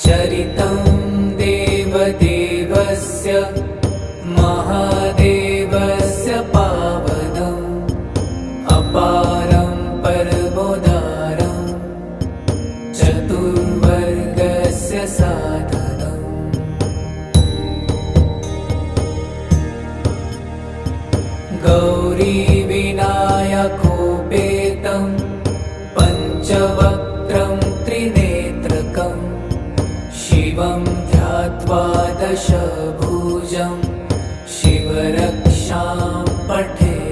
चरितं देवदेवस्य महादेवस्य पावनम् अपारं परमोदारं चतुर्वर्गस्य साधनम्। गौरीविनायकोपेतं पञ्चवक्त्रं त्रिनेत्रकम् शिवं ध्यात्वा दशभुजं शिवरक्षां पठेत्।